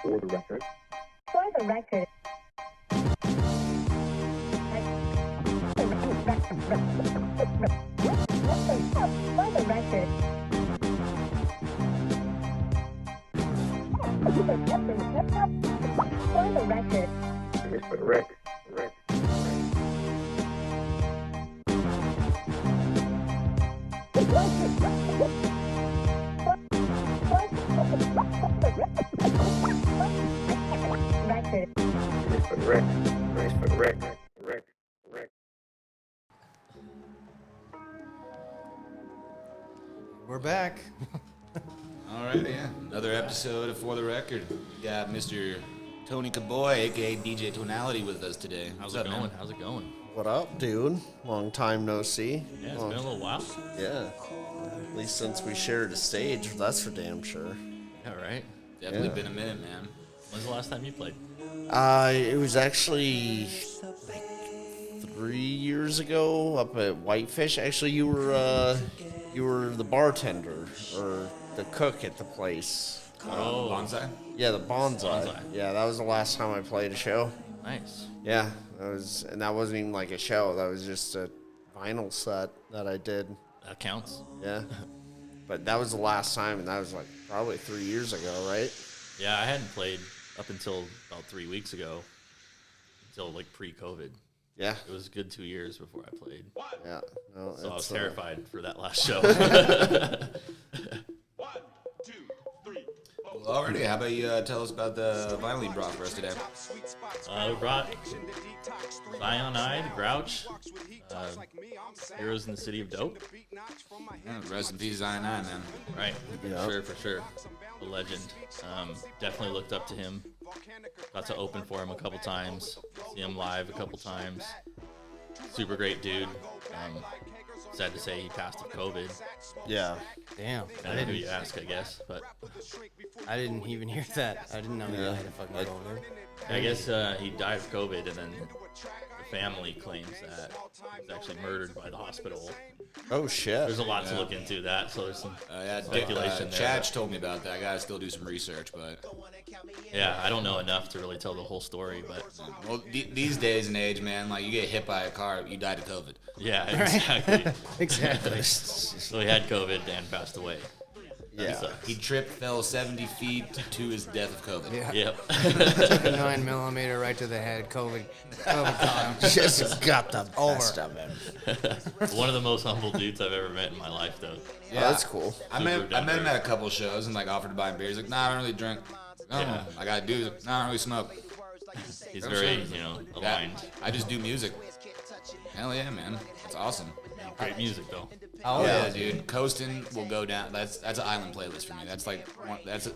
For the record. For the record. For the record. For the record. Here's for the record. Record. Here's for the record. Here's for the record. We're back. All right, yeah. Another episode of For the Record. We got Mr. Tony Caboy, a.k.a. DJ Tonality, with us today. How's it going? How's it going? What up, dude? Long time no see. Yeah, it's been a little while. Yeah. At least since we shared a stage, that's for damn sure. Yeah, right. Definitely been a minute, man. When's the last time you played? It was actually like 3 years ago up at Whitefish. Actually, you were the bartender or the cook at the place. Oh, Bonsai? Yeah, the bonsai. Bonsai. Yeah, that was the last time I played a show. nice. Yeah, that wasn't even like a show. That was just a vinyl set that I did. That counts. Yeah. But that was the last time, and that was like probably 3 years ago, right? Yeah, I hadn't played up until about 3 weeks ago, until like pre-COVID. Yeah. It was a good 2 years before I played. Yeah. No, So I was terrified for that last show. Well, already, how about you tell us about the vinyl you brought for us today? We brought Zion I, the Grouch, Heroes in the City of Dope. Yeah, rest in peace, Zion 9, man. Right, Yeah. for sure. A legend. Definitely looked up to him. Got to open for him a couple times, see him live a couple times. Super great dude. Sad to say he passed of COVID. Yeah. Damn. I didn't know who you ask, I guess, but I didn't even hear that. I didn't know he had a fucking COVID. I guess he died of COVID, and then the family claims that he was actually murdered by the hospital. Oh, shit. There's a lot to look into that, so there's some Yeah, speculation there. Chach told me about that. I gotta still do some research, but Yeah, I don't know enough to really tell the whole story, but well, these days and age, man, like you get hit by a car, you died of COVID. yeah, exactly. Exactly. So he had COVID and passed away. Yeah. Sucks. He tripped, fell 70 feet to his death of COVID. Yeah. Yep. Took a 9mm right to the head. COVID caught him. Just got the best Over. of him. One of the most humble dudes I've ever met in my life, though. Yeah, that's cool. I met him at a couple shows and like offered to buy him beer. He's like, nah, I don't really drink. Oh, Yeah. I gotta do. He's like, nah, I don't really smoke. He's Oh, very, shit. Yeah, aligned. I just do music. Hell yeah, man. That's awesome. Great music, though. Oh, Yeah, dude. Coastin' will go down. That's an island playlist for me. That's like that's an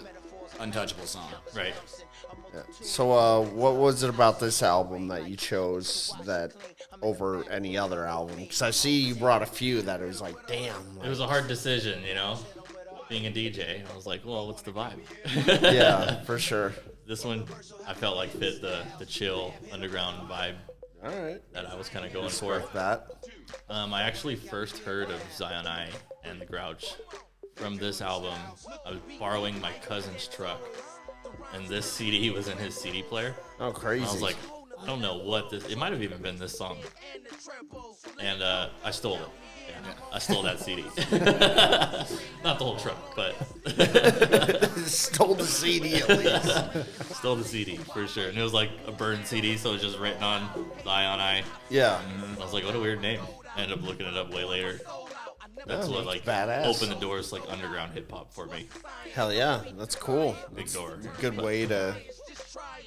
untouchable song. Right. So, what was it about this album that you chose that over any other album? Because I see you brought a few that it was like, damn. It was a hard decision, being a DJ. I was like, well, what's the vibe? Yeah, for sure. This one, I felt like fit the chill underground vibe All right. that I was kind of going for. Respect that. I actually first heard of Zion I and the Grouch from this album. I was borrowing my cousin's truck, and this CD was in his CD player. Oh, crazy. I was like, I don't know what this. It might have even been this song, and I stole it. Yeah, I stole that CD. Not the whole truck, but stole the CD at least. stole the CD for sure. And it was like a burned CD, so it was just written on Zion I. Yeah. I was like, what a weird name. I ended up looking it up way later. That's what like badass. opened the doors to, like underground hip hop for me. Hell yeah. That's cool. Big door. Good way to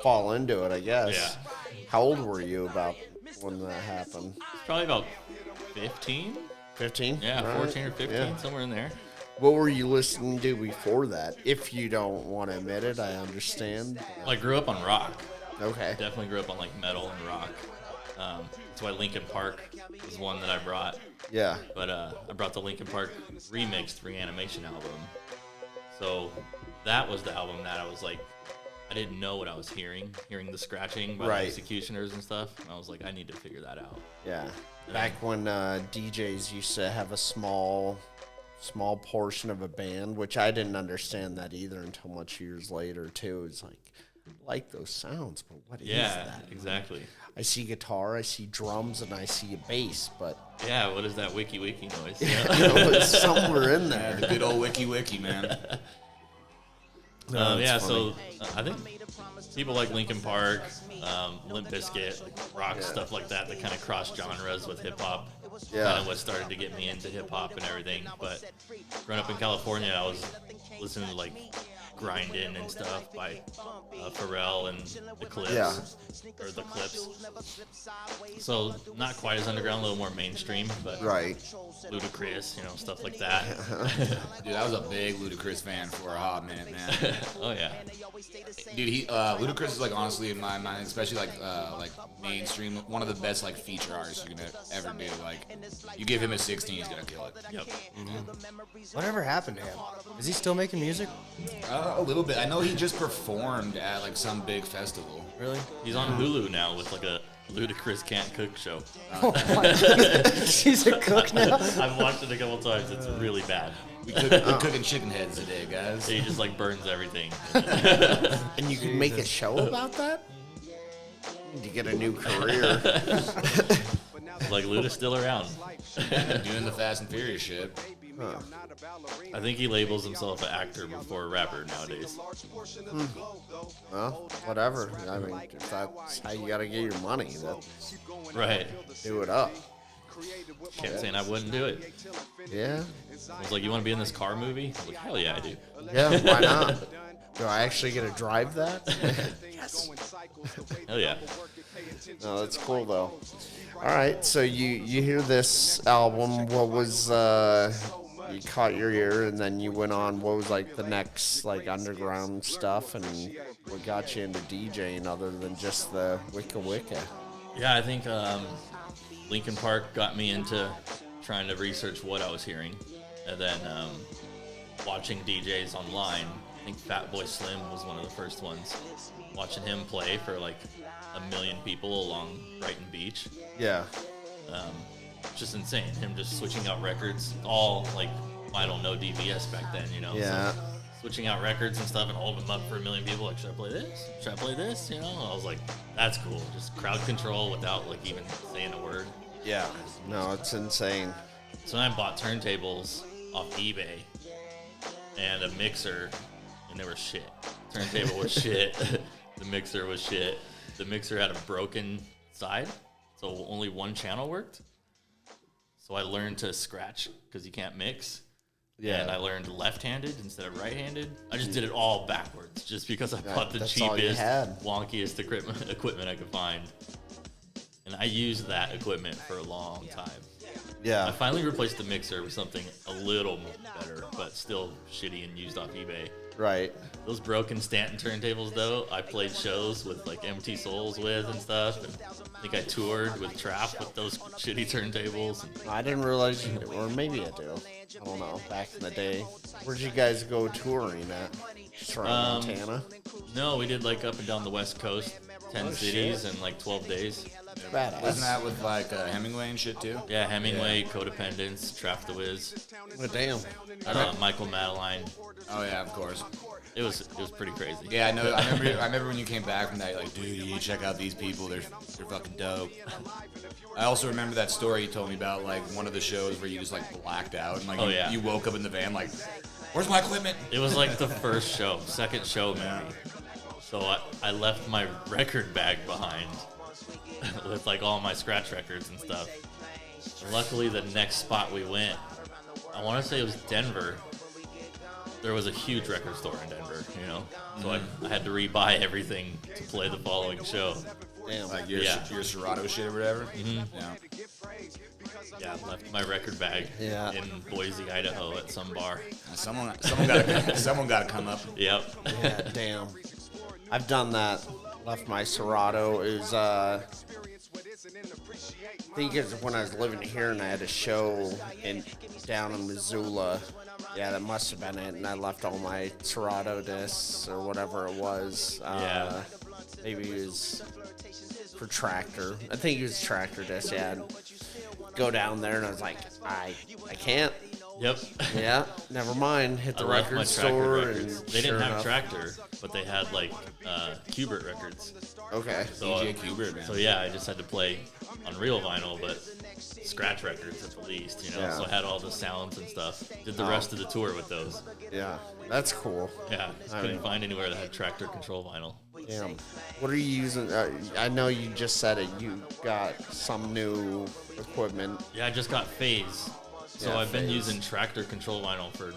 fall into it, I guess. Yeah. How old were you about when that happened? Probably about 15. 15? Yeah, All 14 or right. 15, Yeah. somewhere in there. What were you listening to before that? If you don't want to admit it, I understand. I grew up on rock. Okay. Definitely grew up on like metal and rock. That's why Linkin Park was one that I brought. Yeah. But I brought the Linkin Park remixed Reanimation album. So that was the album that I was like, I didn't know what I was hearing the scratching by Right. the executioners and stuff. And I was like, I need to figure that out. Yeah. Back when DJs used to have a small small portion of a band, which I didn't understand that either until much years later too. It's like, I like those sounds, but what is Yeah, that? exactly. I see guitar, I see drums, and I see a bass, but Yeah, what is that wiki noise? it's somewhere in there. The good old wiki, man. Yeah, funny. so I think people like Linkin Park, Limp Bizkit, like rock stuff like that kind of cross genres with hip hop. Yeah. Kind of what started to get me into hip hop and everything. But growing up in California, I was listening to like Grindin' and stuff by Pharrell and the Clips. Yeah. Or the Clips. So not quite as underground, a little more mainstream, but Right. Ludacris, stuff like that. Dude, I was a big Ludacris fan for a hot minute, man. Oh yeah. Dude, Ludacris is like honestly in my mind, especially like mainstream, one of the best like feature artists you can ever do. Like, you give him a 16, he's gonna kill it. Yep. Whatever happened to him? Is he still making music? A little bit. I know he just performed at like some big festival. Really? He's on Hulu now with like a Ludacris Can't Cook show. He's a cook now? I've watched it a couple times. It's really bad. We're cooking chicken heads today, guys. He just like burns everything. And you can make a show about that? You get a new career. Like Luda's still around. Doing the Fast and Furious shit. I think he labels himself an actor before a rapper nowadays. Well, whatever. I mean, if that's how you gotta get your money, then Right. do it up. Kept saying I wouldn't do it. Yeah. I was like, you want to be in this car movie? I was like, hell yeah, I do. Yeah, why not? Do I actually get to drive that? Yes. Hell yeah. No, that's cool though. All right, so you hear this album? What was you caught your ear, and then you went on. What was like the next like underground stuff, and what got you into DJing other than just the Wicca? Yeah, I think Linkin Park got me into trying to research what I was hearing, and then watching DJs online. I think Fatboy Slim was one of the first ones. Watching him play for like 1 million people along Brighton Beach. Yeah. Just insane. Him just switching out records, all like vinyl, no DVS back then, Yeah. So switching out records and stuff and holding them up for 1 million people. Like, should I play this? Should I play this? I was like, that's cool. Just crowd control without like even saying a word. Yeah. No, it's insane. So then I bought turntables off eBay and a mixer, and they were shit. Turntable was shit. The mixer was shit. The mixer had a broken side, so only one channel worked. So I learned to scratch because you can't mix. Yeah. And I learned left-handed instead of right-handed. I just did it all backwards just because I bought the that's all you cheapest, had. wonkiest equipment I could find. And I used that equipment for a long time. I Yeah. finally replaced the mixer with something a little better, but still shitty and used off eBay. Right. Those broken Stanton turntables, though, I played shows with like Empty Souls with and stuff. And I think I toured with Trap with those shitty turntables. I didn't realize you, or maybe I do. I don't know. Back in the day, where'd you guys go touring at? Just around Montana. No, we did like up and down the West Coast, 10 cities in like 12 days. Badass. Wasn't that with like Hemingway and shit too? Yeah, Hemingway, Codependence, Trap the Wiz, Oh, damn. Michael Madeline. Oh yeah, of course. It was pretty crazy. Yeah, I know. I remember when you came back from that. You're like, dude, you need to check out these people. They're fucking dope. I also remember that story you told me about, like one of the shows where you just like blacked out and like Oh, yeah. you woke up in the van like, where's my equipment? It was like the first show, second show maybe. So I left my record bag behind with like all my scratch records and stuff. Luckily, the next spot we went, I want to say it was Denver. There was a huge record store in Denver, So I had to rebuy everything to play the following show. Damn. Like your your Serato shit or whatever. Yeah. Yeah, left my record bag in Boise, Idaho at some bar. Someone got to come up. Yep. Yeah, damn. I've done that. Left my Serato. It was, I think it was when I was living here and I had a show down in Missoula. Yeah, that must have been it. And I left all my Serato discs or whatever it was. Yeah. Maybe it was for Tractor. I think it was Tractor disc, yeah. I'd go down there and I was like, I can't. Yep. Yeah, never mind. Hit the I left record my store. Tractor records. And They didn't sure have enough- Tractor, but they had like Qbert records. Okay. So, DJ Q-Bird, man. So yeah, I just had to play on real vinyl, but scratch records at the least, you know. Yeah. So I had all the sounds and stuff. Did the rest of the tour with those. Yeah, that's cool. Yeah, just I couldn't mean- find anywhere that had Tractor control vinyl. Damn. What are you using? I know you just said it. You got some new equipment. Yeah, I just got Phase. So Yeah, I've been Phase. using Tractor control vinyl for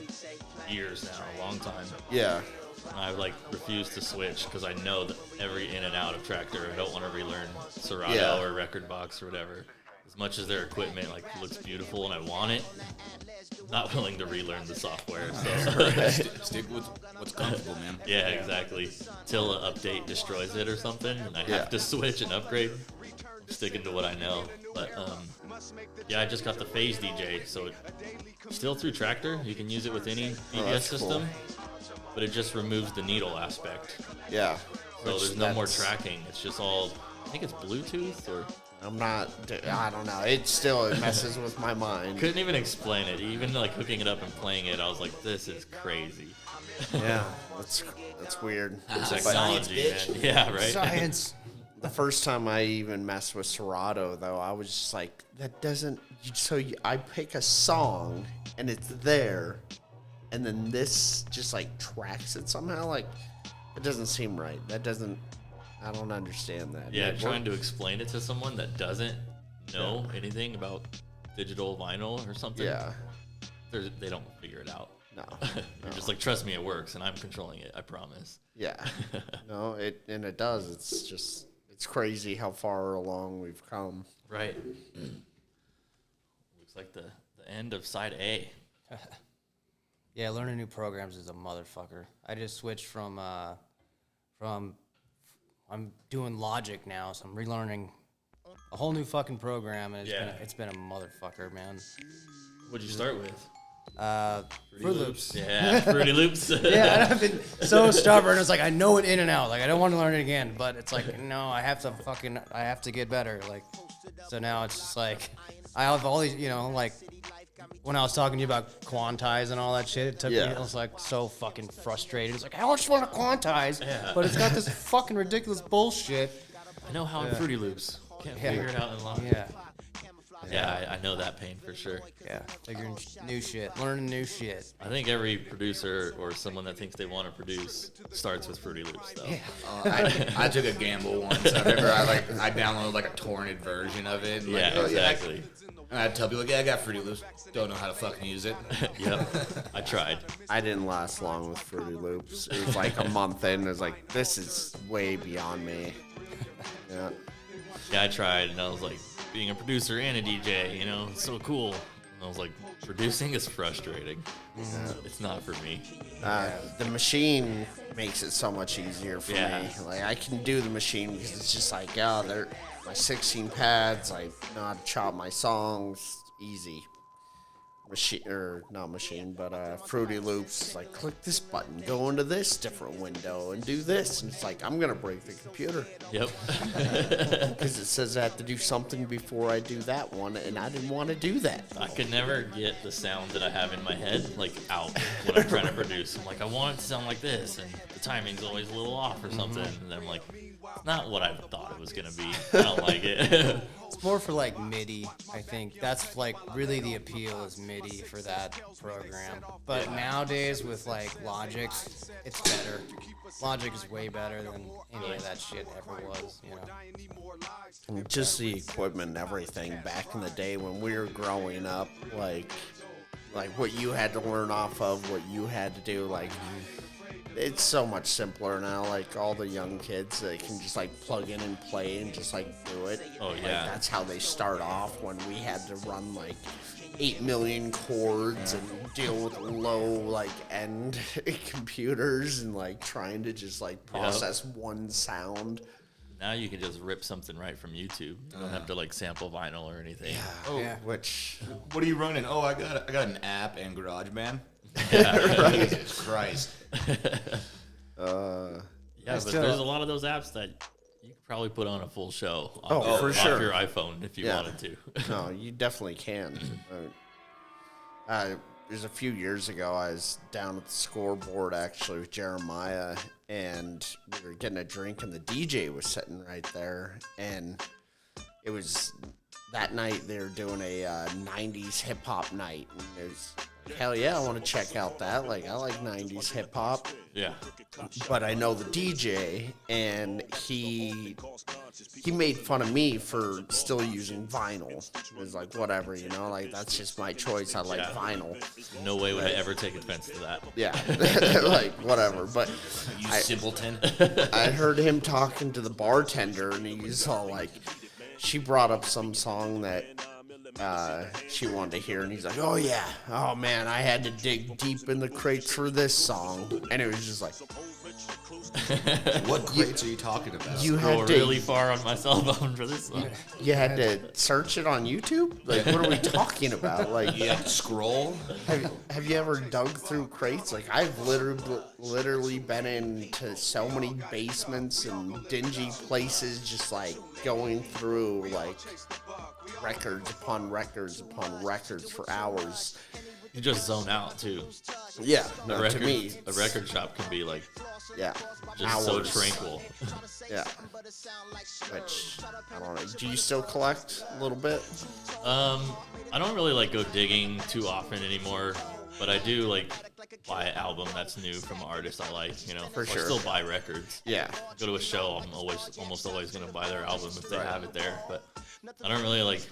years now, a long time. Yeah. And I like refuse to switch because I know that every in and out of Tractor. I don't want to relearn Serato Yeah. or Record Box or whatever. As much as their equipment like looks beautiful and I want it, I'm not willing to relearn the software. So Stick with what's comfortable, man. yeah, exactly. Till an update destroys it or something, and I Yeah. have to switch and upgrade. I'm sticking to what I know. But yeah, I just got the Phase DJ, so still through Tractor. You can use it with any DBS that's cool. system, but it just removes the needle aspect. Yeah. So Which there's no more that's- tracking. It's just all, I think it's Bluetooth or I'm not. I don't know. It still messes with my mind. couldn't even explain it. Even like hooking it up and playing it, I was like, this is crazy. Yeah. That's weird. Technology, man. Yeah, right. Science. The first time I even messed with Serato, though, I was just like, that doesn't. I pick a song and it's there, and then this just like tracks it somehow. Like, it doesn't seem right. That doesn't. I don't understand that. Yeah, Like, trying to explain it to someone that doesn't know anything about digital vinyl or something. Yeah. They don't figure it out. No. You're just like, trust me, it works, and I'm controlling it. I promise. Yeah. No. It does. It's crazy how far along we've come. Right. Looks like the end of side A. Yeah, learning new programs is a motherfucker. I just switched from I'm doing Logic now, so I'm relearning a whole new fucking program, and it's been a motherfucker, man. What'd you start with? Fruit Loops. Yeah, Fruity Loops. Yeah, and I've been so stubborn. It's like I know it in and out. Like I don't want to learn it again, but it's like no, I have to get better. Like so now it's just like I have all these, like when I was talking to you about quantize and all that shit, it took me. I was like so fucking frustrated. It's like I just want to quantize, but it's got this fucking ridiculous bullshit. I know how in Fruity Loops. Can't figure it out in Logic. Yeah. Yeah, I know that pain for sure. Yeah, figuring new shit, learning new shit. I think every producer or someone that thinks they want to produce starts with Fruity Loops, though. I took a gamble once. I remember I downloaded like a torrented version of it. And Yeah, like, exactly. And I'd tell people, like, yeah, I got Fruity Loops. Don't know how to fucking use it. Yep, I tried. I didn't last long with Fruity Loops. It was like a month in. It was like, this is way beyond me. Yeah. Yeah, I tried, and I was like, being a producer and a DJ, it's so cool. And I was like, producing is frustrating. It's not for me. The machine makes it so much easier for Yeah. me. Like, I can do the machine because it's just like, yeah, they're my 16 pads. I know how to chop my songs. Easy. Fruity Loops. Like, click this button, go into this different window, and do this. And it's like, I'm going to break the computer Yep. because it says I have to do something before I do that one, and I didn't want to do that. I could never get the sound that I have in my head, like, out when I'm trying to produce. I'm like, I want it to sound like this, and the timing's always a little off or something. And I'm like, it's not what I thought it was going to be. I don't like it. It's more for like MIDI, I think. That's like really the appeal is MIDI for that program. But nowadays with like Logic, it's better. Logic is way better than any of that shit ever was, Just the equipment and everything back in the day when we were growing up, like what you had to learn off of, what you had to do, like it's so much simpler now. Like all the young kids, they can just like plug in and play and just like do it. Oh, Like, yeah. that's how they start off when we had to run like 8 million chords and deal with low like end computers and like trying to just like process one sound. Now you can just rip something right from YouTube. You don't have to like sample vinyl or anything. Oh, Yeah. Which what are you running? Oh, I got an app and GarageBand. Jesus Christ. Yeah, but still- there's a lot of those apps that you could probably put on a full show Oh, for off sure. your iPhone if you Yeah. wanted to. no, you definitely can. there's a few years ago, I was down at the scoreboard actually with Jeremiah, and we were getting a drink, and the DJ was sitting right there, and it was that night they were doing a 90s hip hop night, and it was hell yeah, I want to check out that. Like, I like 90s hip hop. Yeah. But I know the DJ, and he made fun of me for still using vinyl. It was like, whatever, you know, like, that's just my choice. I like vinyl. No way would I ever take offense to that. Yeah, like, whatever. But You simpleton. I heard him talking to the bartender, and he's all like, she brought up some song that she wanted to hear, and he's like, oh yeah, oh man, I had to dig deep in the crates for this song, and it was just like, What crates are you talking about? you Scroll had to really far on my cell phone for this song. you had to search it on YouTube. Like, what are we talking about? Like, You have to scroll? have you ever dug through crates? Like, I've literally been into so many basements and dingy places, just like going through like records upon records upon records for hours. You just zone out too. Yeah, A no, record, to me, a record shop can be like yeah, just so hours. tranquil. Yeah, which I don't know. Do you still collect a little bit? I don't really like go digging too often anymore, but I do like buy an album that's new from an artist I like. You know, For Or sure. still buy records. Yeah, Go to a show, I'm almost always gonna buy their album if they have it there. But I don't really like.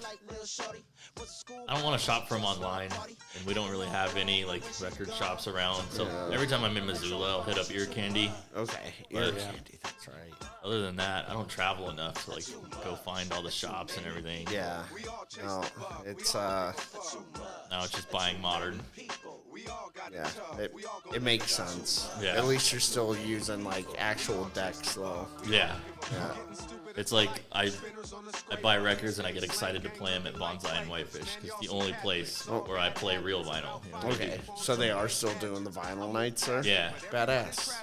I don't want to shop from online, and we don't really have any like record shops around. So every time I'm in Missoula, I'll hit up Ear Candy. okay. But- Ear candy, that's right. Other than that, I don't travel enough to like go find all the shops and everything. Yeah, no, it's Now it's just buying modern. yeah, it makes sense. Yeah. At least you're still using like actual decks though. Yeah. Yeah. It's like I buy records and I get excited to play them at Bonsai and Whitefish because it's the only place where I play real vinyl. You know? Okay, so they are still doing the vinyl nights, sir? Yeah. Badass.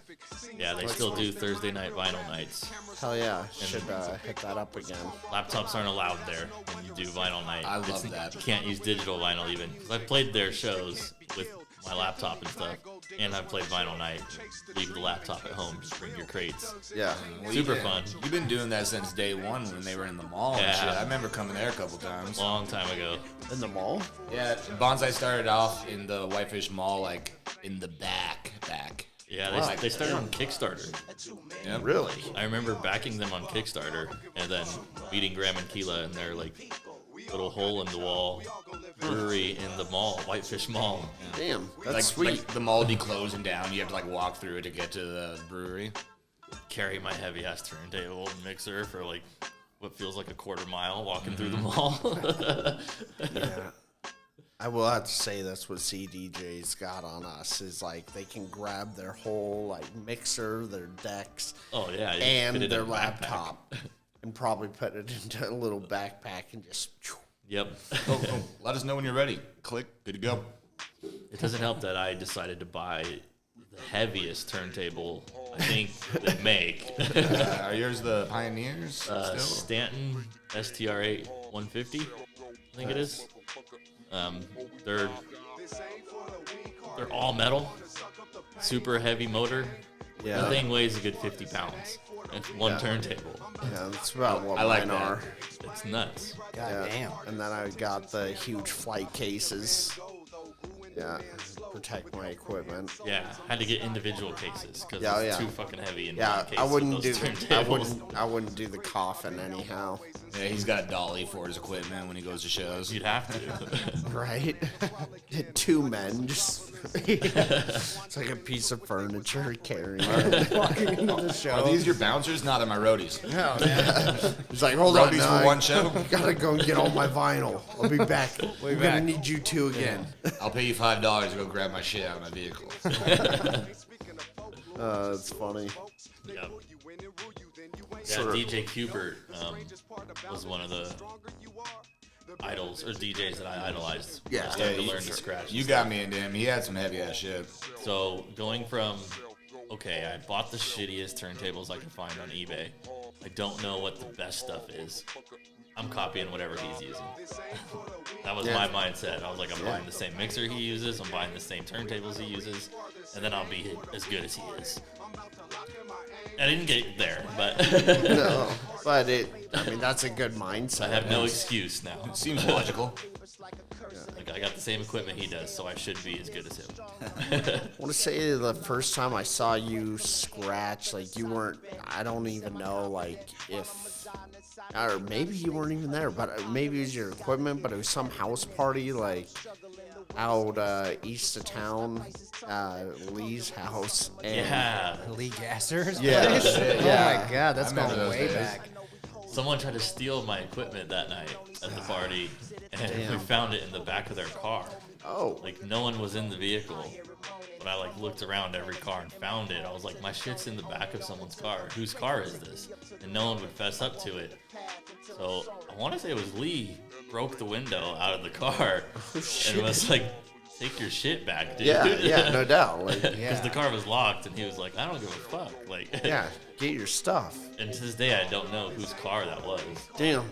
Yeah, they still do Thursday night vinyl nights. Hell yeah. Should hit that up again. Laptops aren't allowed there when you do vinyl night. I love that. You can't use digital vinyl even. 'Cause I've played their shows with my laptop and stuff, and I've played vinyl night. Leave the laptop at home, just bring your crates. Yeah. Super fun. You've been doing that since day one when they were in the mall and Yeah. shit. I remember coming there a couple times. Long time ago. In the mall? Yeah, Bonsai started off in the Whitefish Mall, like in the back. Yeah, they started on Kickstarter. Yep. Really? I remember backing them on Kickstarter and then meeting Graham and Keela in their like little hole in the wall brewery in the mall, Whitefish Mall. Damn, that's Like, sweet. like the mall would be closing down. You have to like walk through it to get to the brewery. Carry my heavy ass turntable and mixer for like what feels like a quarter mile walking through the mall. Yeah. I will have to say that's what CDJ's got on us is like they can grab their whole like mixer, their decks, Oh yeah, you fit and it in their a backpack. laptop, and probably put it into a little backpack and just. Yep. Oh, let us know when you're ready. Click, good to go. It doesn't help that I decided to buy the heaviest turntable I think they make. Are yours the Pioneers still? Stanton STR8 150, I think it is. They're all metal, super heavy motor. Yeah. The thing weighs a good 50 pounds. It's one turntable. Yeah, that's about what I like mine that. are. It's nuts. God Yeah. damn. And then I got the huge flight cases. Yeah, protect my equipment. Yeah, had to get individual cases because Yeah, it's yeah. too fucking heavy in Yeah, one case I wouldn't with do those the I turntables. wouldn't do the coffin anyhow. Yeah, he's got a dolly for his equipment when he goes to shows. You'd have to. Right? Two men just it's like a piece of furniture carrying it. Walking into the Are show. these your bouncers? Not my roadies. No, man. He's like, hold on, Roadies now for I one show? gotta go and get all my vinyl. I'll be back. We're gonna back. need you two again. I'll pay you $5 to go grab my shit out of my vehicle. It's funny. Yep. Yeah, DJ Qbert was one of the idols or DJs that I idolized. Yeah. I started to Yeah, learn to scratch. You got me into him. He had some heavy ass shit. So going from, okay, I bought the shittiest turntables I could find on eBay, I don't know what the best stuff is. I'm copying whatever he's using. That was my mindset. I was like, I'm buying the same mixer he uses, I'm buying the same turntables he uses, and then I'll be as good as he is. I didn't get there, but No, but I mean, that's a good mindset. I have no excuse now. Seems logical. Like, I got the same equipment he does, so I should be as good as him. I want to say the first time I saw you scratch, like you weren't, I don't even know, like if, or maybe you weren't even there, but maybe it was your equipment, but it was some house party, like out east of town, Lee's house. And Yeah. Lee Gasser's Yeah. place? Yeah. Oh my god, that's I remember going those way days. back. Someone tried to steal my equipment that night at the party, and we found it in the back of their car. Oh, Like, no one was in the vehicle, but I, like, looked around every car and found it. I was like, my shit's in the back of someone's car. Whose car is this? And no one would fess up to it. So I want to say it was Lee broke the window out of the car and was like, take your shit back, dude. yeah, no doubt. Like, Because the car was locked, and he was like, I don't give a fuck. Like, yeah, get your stuff. And to this day, I don't know whose car that was. Damn.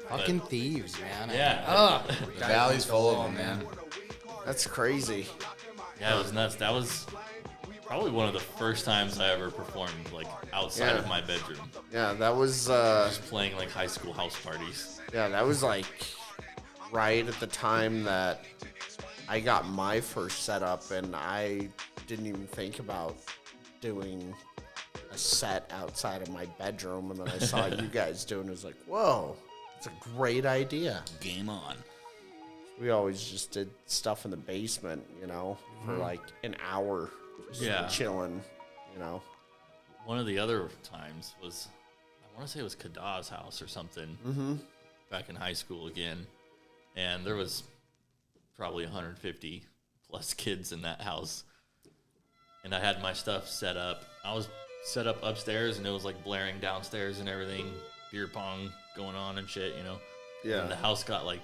Fucking thieves, man. Yeah. Oh, The valley's full of them, man. That's crazy. Yeah, it was nuts. That was probably one of the first times I ever performed, like, outside of my bedroom. Yeah, that was Just playing, like, high school house parties. that was like right at the time that I got my first setup, and I didn't even think about doing a set outside of my bedroom, and then I saw you guys doing it. I was like, whoa, it's a great idea. Game on. We always just did stuff in the basement, for like an hour, just chilling, One of the other times was, I want to say it was Kadaw's house or something, back in high school again. And there was probably 150 plus kids in that house. And I had my stuff set up. I was set up upstairs, and it was like blaring downstairs and everything, beer pong going on and shit, Yeah. And the house got like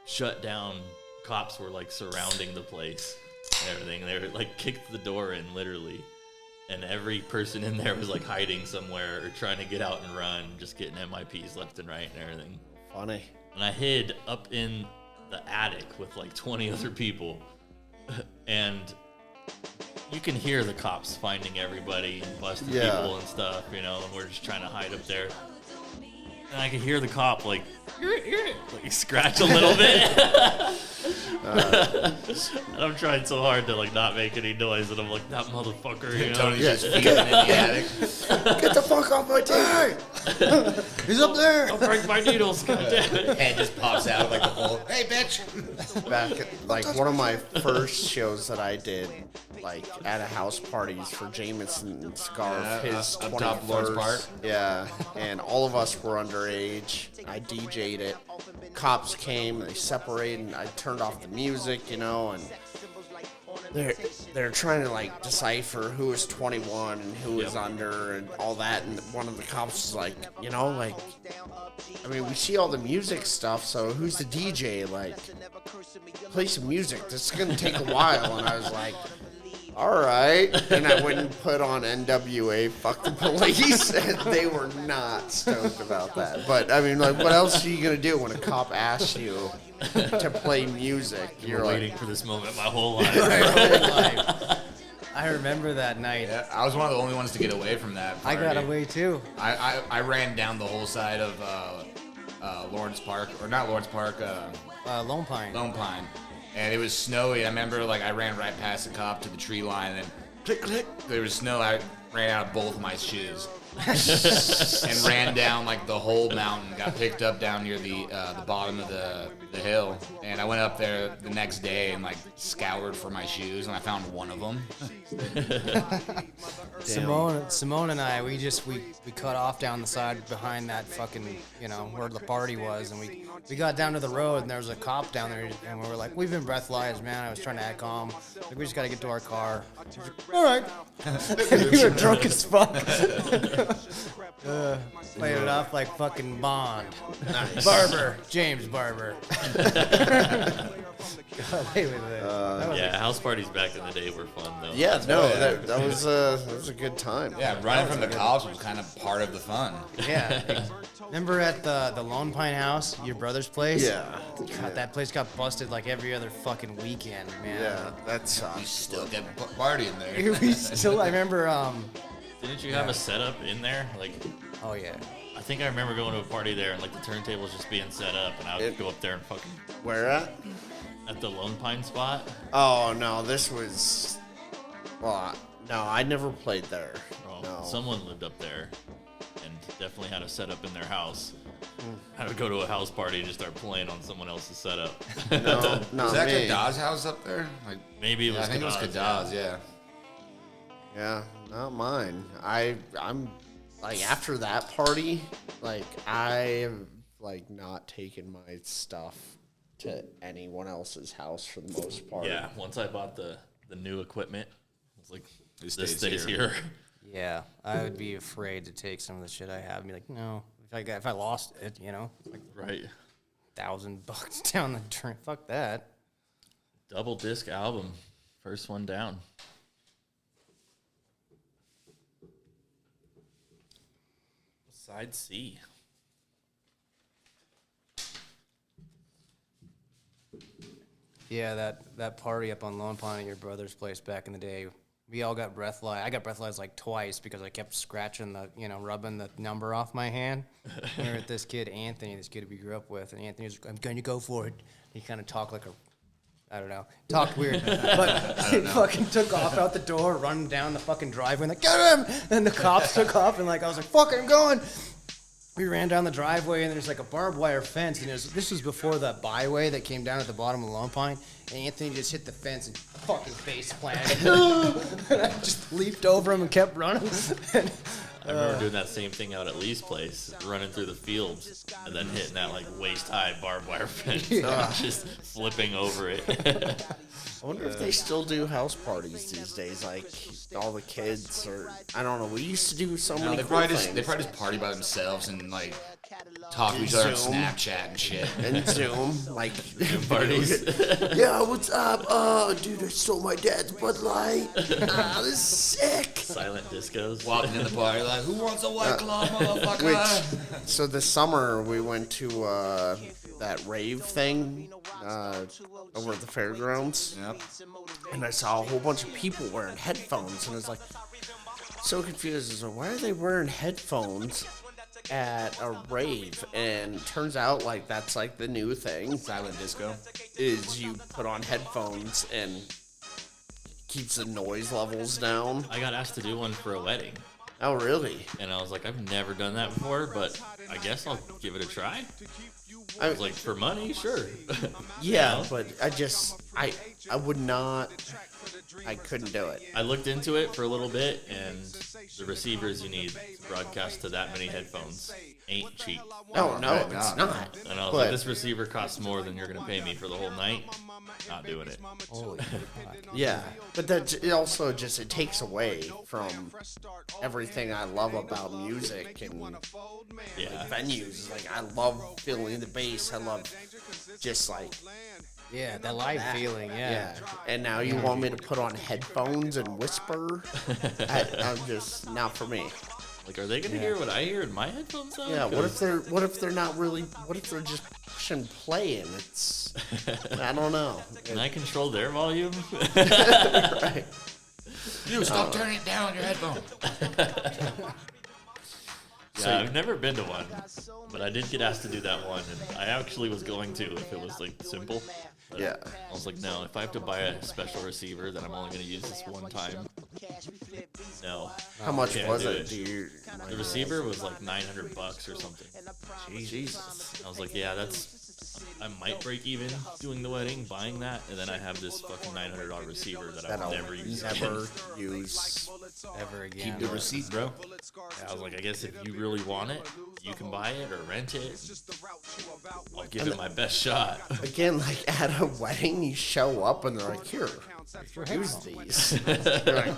shut down. Cops were like surrounding the place and everything. They were like kicked the door in, literally. And every person in there was like hiding somewhere or trying to get out and run, just getting MIPs left and right and everything. Funny. And I hid up in the attic with like 20 other people. And you can hear the cops finding everybody and busting people and stuff, and we're just trying to hide up there. And I could hear the cop like scratch a little bit. And I'm trying so hard to like not make any noise, and I'm like, that motherfucker, Tony's just feeding in the attic. Get the fuck off my table! He's up there! Don't break my needles, goddammit. Head just pops out of like the hole. Hey, bitch! Back at, like, one of my first shows that I did, like, at a house parties for Jameson and Scarf, his up top Lord's 21st. Park. Yeah, and all of us were underage. I DJ'd it. Cops came, they separated, and I turned off the music, and they're trying to like decipher who is 21 and who is under and all that, and one of the cops was like, I mean, we see all the music stuff, so who's the DJ? Like, play some music. This is gonna take a while. And I was like, all right. And I went and put on NWA, Fuck the Police, and they were not stoked about that. But I mean, like, what else are you gonna do when a cop asks you to play music? You're waiting for this moment my whole life. I remember that night. Yeah, I was one of the only ones to get away from that I party. got away too. I ran down the whole side of Lawrence Park, or not Lawrence Park, Lone Pine. Lone Pine, and it was snowy. I remember like I ran right past the cop to the tree line, and then click click. There was snow. I ran out of both of my shoes and ran down like the whole mountain. Got picked up down near the bottom of the hill, and I went up there the next day and like scoured for my shoes, and I found one of them. Simone and I, we cut off down the side behind that fucking, where the party was, and we got down to the road, and there was a cop down there, and we were like, we've been breathalyzed, man. I was trying to act calm. Like, we just gotta get to our car. He was like, all right. We were drunk as fuck. Played it off like fucking Bond. Nice. Barber. James Barber. got away with it. That was Yeah, house parties back in the day were fun though. Yeah, no, that was a good time. Yeah, running from the cops was kind of part of the fun. Yeah. Remember at the Lone Pine house, your brother's place? Yeah. God, that place got busted like every other fucking weekend, man. Yeah, that We sucks. still get partying there. We still, I remember, Didn't you have a setup in there? Like, oh yeah. I think I remember going to a party there and like the turntables just being set up, and I would go up there and fucking Where at? at the Lone Pine spot. Oh no, this was. Well, no, I never played there. Well, No. someone lived up there and definitely had a setup in their house. I would go to a house party and just start playing on someone else's setup. No, not Was that me. Kadah's house up there? Like, Maybe it yeah, was I think it was Kadah's, Kadah's, yeah. Yeah, not mine. I'm like after that party, like I have like not taken my stuff to anyone else's house for the most part. Yeah, once I bought the new equipment, I was like, This this stays stays here. here. Yeah, I would be afraid to take some of the shit I have and be like, no. If I lost it, you know, like Right. $1,000 down the drain. Fuck that. Double disc album. First one down. Side C. Yeah, that party up on Lone Pine at your brother's place back in the day, we all got breathalyzed. I got breathalyzed like twice because I kept scratching rubbing the number off my hand. We were with this kid, Anthony, this kid we grew up with, and Anthony was, I'm going to go for it. He kind of talked like I don't know, talked weird, but he fucking took off out the door, running down the fucking driveway, and like, get him! And the cops took off, and like, I was like, fuck it, I'm going! We ran down the driveway, and there's like a barbed wire fence, and this was before the byway that came down at the bottom of Lone Pine, and Anthony just hit the fence and fucking face planted. And I just leaped over him and kept running. And, I remember doing that same thing out at Lee's place, running through the fields and then hitting that like waist high barbed wire fence, just flipping over it. I wonder if they still do house parties these days. Like all the kids, or I don't know. We used to do so many. They cool probably things. just party by themselves and like talk to each other on Zoom. Snapchat and shit. And Zoom, like Parties. Yeah, what's up? Dude, I stole my dad's Bud Light. This is sick. Silent discos. Walking in the party like, who wants a White Claw, motherfucker? So this summer we went to that rave thing over at the fairgrounds, Yep. and I saw a whole bunch of people wearing headphones, and I was like, so confused. I was like, why are they wearing headphones at a rave? And turns out like that's like the new thing. Silent disco. Is you put on headphones and keeps the noise levels down. I got asked to do one for a wedding, Oh, really? and I was like, I've never done that before, but I guess I'll give it a try. I was like, for money, sure. Yeah, but I would not. I couldn't do it. I looked into it for a little bit, and the receivers you need to broadcast to that many headphones ain't cheap. No, no, right, it's no, not. And I was But- like, this receiver costs more than you're going to pay me for the whole night. Not doing it. holy fuck. Yeah, but that it also just it takes away from everything I love about music and Yeah. venues. Like I love feeling the bass. I love just like Yeah, that live feeling, yeah. And now you want me to put on headphones and whisper? I'm just not for me. Like, are they going to hear what I hear in my headphones though? Yeah. What if they're not really? What if they're just pushing play and it's? I don't know. Can I control their volume? Right. You stop turning it down on your headphone. Yeah, I've never been to one, but I did get asked to do that one, and I actually was going to if it was like simple. But Yeah. I was like, no, if I have to buy a special receiver that I'm only going to use this one time, no. How much Can't was do it? Do you? The receiver was like $900 or something. Jesus. I was like, yeah, I might break even doing the wedding, buying that, and then I have this fucking $900 receiver that That I'll I'll never use never again. use. Ever again. Keep the receipt, bro. I was like, I guess if you really want it, you can buy it or rent it. I'll give it my best shot. Again, like at a wedding, you show up and they're like, "Here, use these." You're like,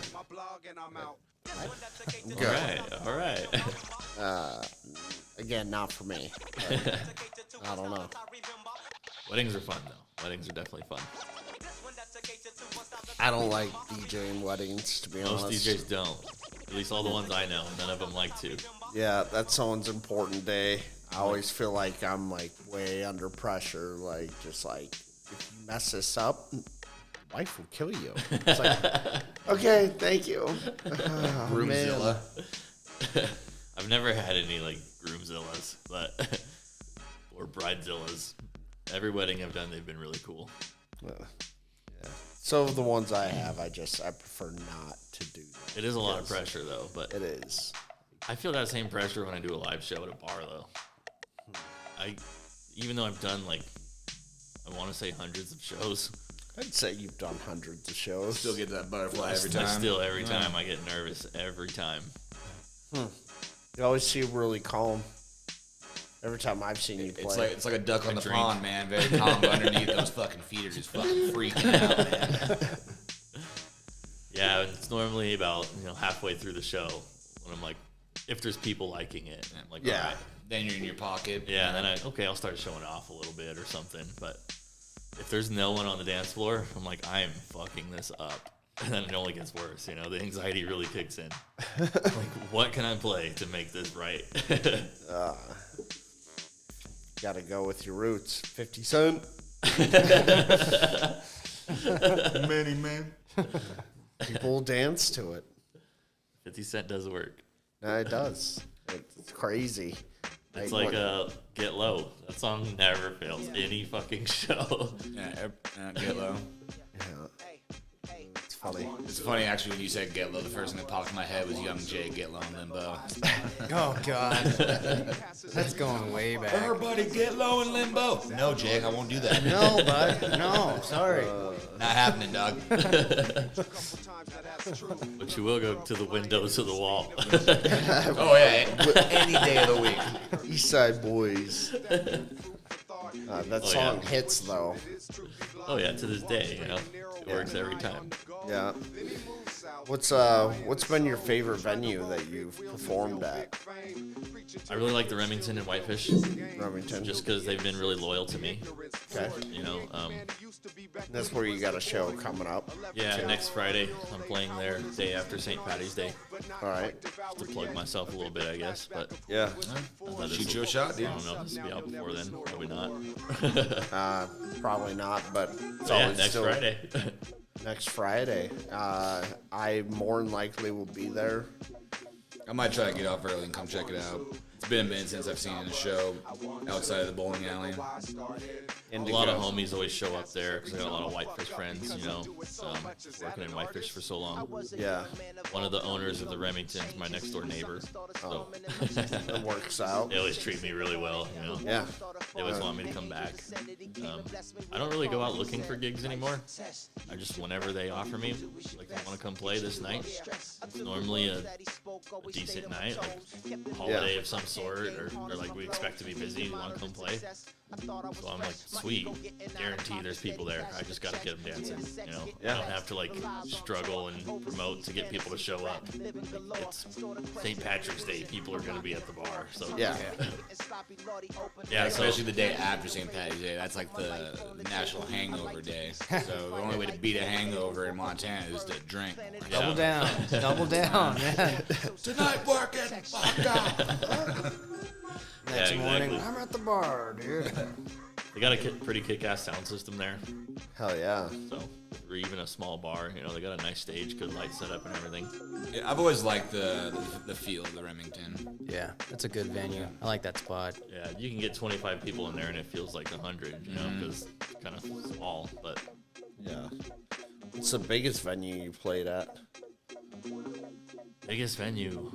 All right. again, not for me. But I don't know. Weddings are fun though. Weddings are definitely fun. I don't like DJing weddings, to be Most honest. DJs don't. At least all the ones I know. None of them like to. Yeah, that's someone's important day. I always feel like I'm like way under pressure. Like, just like, if you mess this up, wife will kill you. It's like, okay, thank you. Oh, Groomzilla. I've never had any like groomzillas, but or bridezillas. Every wedding I've done, they've been really cool. Yeah. So the ones I have, I prefer not to do that. It is a lot of pressure though, but It is. I feel that same pressure when I do a live show at a bar though. Even though I've done like, I want to say hundreds of shows. I'd say you've done hundreds of shows. Still get that butterfly every I time. still every time I get nervous every time. You always seem really calm. Every time I've seen you play. It's like a duck on the drink. pond, man. Very calm, but underneath those fucking feet are just fucking freaking out, man. Yeah, it's normally about halfway through the show when I'm like, if there's people liking it, I'm like, Yeah. all right. Then you're in your pocket. Yeah, and then I'll start showing off a little bit or something. But if there's no one on the dance floor, I'm like, I am fucking this up. And then it only gets worse, the anxiety really kicks in. Like, what can I play to make this right? Gotta go with your roots. 50 Cent. Many man. People will dance to it. 50 Cent does work. No, it does. It's crazy. It's like Get Low. That song never fails any fucking show. Yeah, get low. Yeah. It's funny. It's funny actually when you said get low. The first thing that popped in my head was Young Jay, Get Low, and Limbo. Oh God, that's going way back. Everybody get low in limbo. No, Jake, I won't do that. No, bud. No, sorry. Not happening, dog. But you will go to the window to the wall. Oh yeah, any day of the week. East Side Boys. That song yeah. hits though. Oh yeah, to this day, it works every time. Yeah. What's been your favorite venue that you've performed at? I really like the Remington and Whitefish, Remington. just because they've been really loyal to me. Okay. That's That's where you got a show coming up. yeah. Next Friday, I'm playing there day after St. Patty's Day. All right. To plug myself a little bit, I guess. But Yeah. I thought this Shoot will- your shot, dude. I don't know if this will be out before then. Probably not. Probably not, but it's Yeah, always next still Friday. next Friday. I more than likely will be there. I might try to get off early and come check it out. It's been a minute since I've seen a show outside of the bowling alley. A lot of homies always show up there because I got a lot of Whitefish friends, working in Whitefish for so long. Yeah, One of the owners of the Remington is my next door neighbor. So it works out. they always treat me really well, Yeah. They always want me to come back. I don't really go out looking for gigs anymore. I just, whenever they offer me, like, I want to come play this night. It's normally a decent night, like holiday of some sort, or like we expect to be busy. You want to come play? So I'm like, sweet, guarantee there's people there. I just got to get them dancing. I don't have to like struggle and promote to get people to show up. It's St. Patrick's Day. People are going to be at the bar. So Yeah. yeah. So Especially the day after St. Patty's Day. That's like the National Hangover Day. So the only way to beat a hangover in Montana is to drink. Double down. Double down, man. Tonight working. Fuck off. Next morning, exactly. I'm at the bar, dude. They got a pretty kick-ass sound system there. Hell yeah. So for even a small bar, they got a nice stage, good light setup and everything. Yeah, I've always liked the feel of the Remington. Yeah, it's a good venue. I like that spot. Yeah, you can get 25 people in there and it feels like 100, because it's kind of small. But Yeah. What's the biggest venue you played at? biggest venue,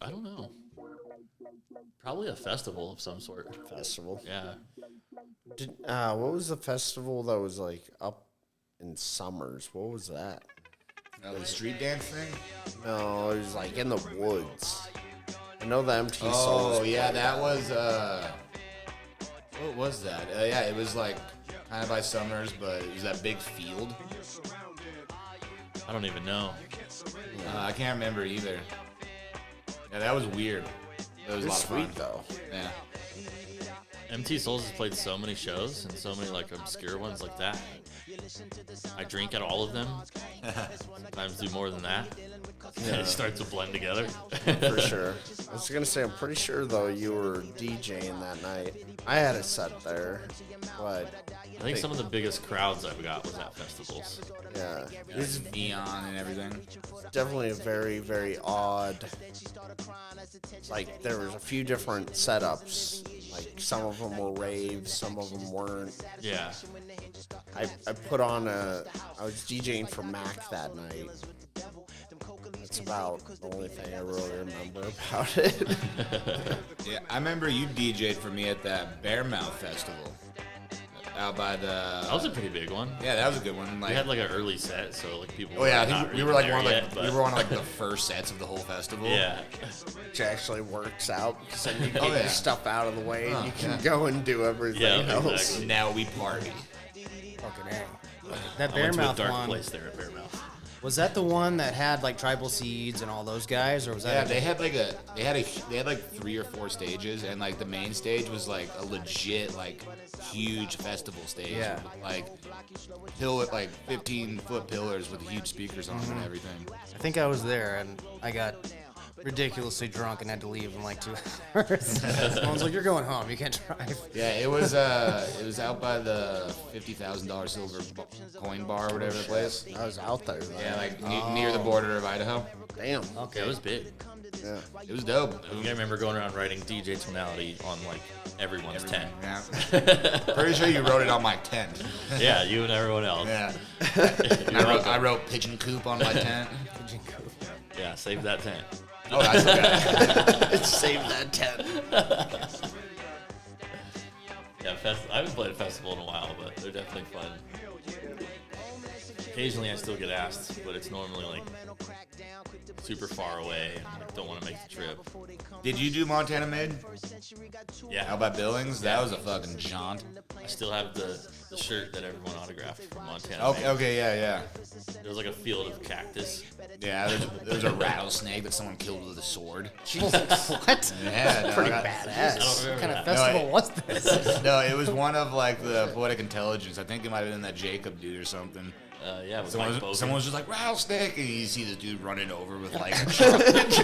I don't know. Probably a festival of some sort. Festival. Yeah. What was the festival that was like up in Summers? What was that? The street dance thing? No, it was like in the woods. I know the MT Oh, songs. yeah, that was, what was that? Yeah, it was like kind of by Summers, but it was that big field. I don't even know. I can't remember either. Yeah, that was weird. That was It a was lot of sweet fun. though. Yeah. MT Souls has played so many shows and so many like obscure ones like that. I drink at all of them. Sometimes do more than that. Yeah. It starts to blend together. For sure. I was gonna say, I'm pretty sure though you were DJing that night. I had a set there, but I think some of the biggest crowds I've got was at festivals. yeah, It's neon and everything. definitely a very, very odd. Like there was a few different setups. Like some of them were raves, some of them weren't. Yeah. I put on I was DJing for Mac that night. That's about the only thing I really remember about it. Yeah, I remember you DJ'd for me at that Bearmouth Festival out by the. That was a pretty big one. Yeah, that was a good one. We had like an early set, so like people. Oh yeah, I were not think we really were like there one of yet, like but- we were one of like the first sets of the whole festival. Yeah. Which actually works out because then you get Oh, yeah. your stuff out of the way and Oh, you can yeah. go and do everything Yeah, else. exactly. Now we party. Fucking A. That I went to a Bearmouth dark one, place there at Bearmouth. was that the one that had like Tribal Seeds and all those guys, or was Yeah, that? they had like 3 or 4 stages, and like the main stage was like a legit like huge festival stage. Yeah. With, like 15-foot pillars with huge speakers on them and everything. I think I was there, and I got ridiculously drunk and had to leave in like 2 hours. Someone's like, "You're going home. You can't drive." Yeah, it was out by the $50,000 silver coin bar or whatever the place. I was out there though. Yeah, like near the border of Idaho. Damn. Okay. Yeah, it was big. Yeah. It was dope. I remember going around writing DJ Tonality on like everyone's tent. Yeah. Pretty sure you wrote it on my tent. Yeah, you and everyone else. Yeah. You're welcome. I wrote pigeon coop on my tent. Yeah, save that tent. Oh, that's okay. Save that tent. Yeah, I haven't played a festival in a while, but they're definitely fun. Occasionally I still get asked, but it's normally like super far away and like, don't want to make the trip. Did you do Montana Made? Yeah, How about Billings? That was a fucking jaunt. I still have the shirt that everyone autographed from Montana. Okay, yeah. It was like a field of cactus. Yeah, there's a rattlesnake that someone killed with a sword. What? Yeah, no, Pretty I got- I don't badass. remember What kind of that. festival was this? No, it was one of like the Poetic Intelligence. I think it might have been that Jacob dude or something. Yeah, with Someone Mike Bogan. was just like rattlesnake, and you see the dude running over with like,